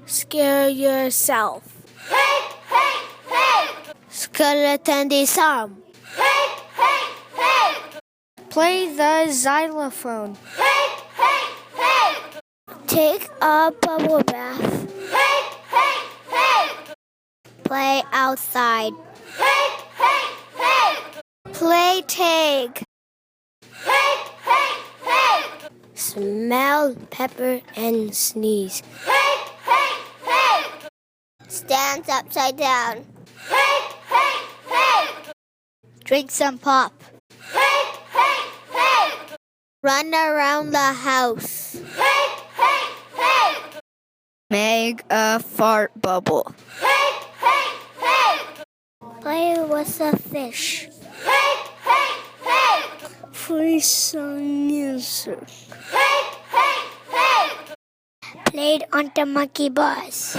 Scare yourself. Skeleton disarm. Play the xylophone. Take a bubble bath. Play outside. Play tag. Smell pepper and sneeze. Stand upside down. Drink some pop. Run around the house. Make a fart bubble. Play with a fish. Play some music. Played on the monkey bus.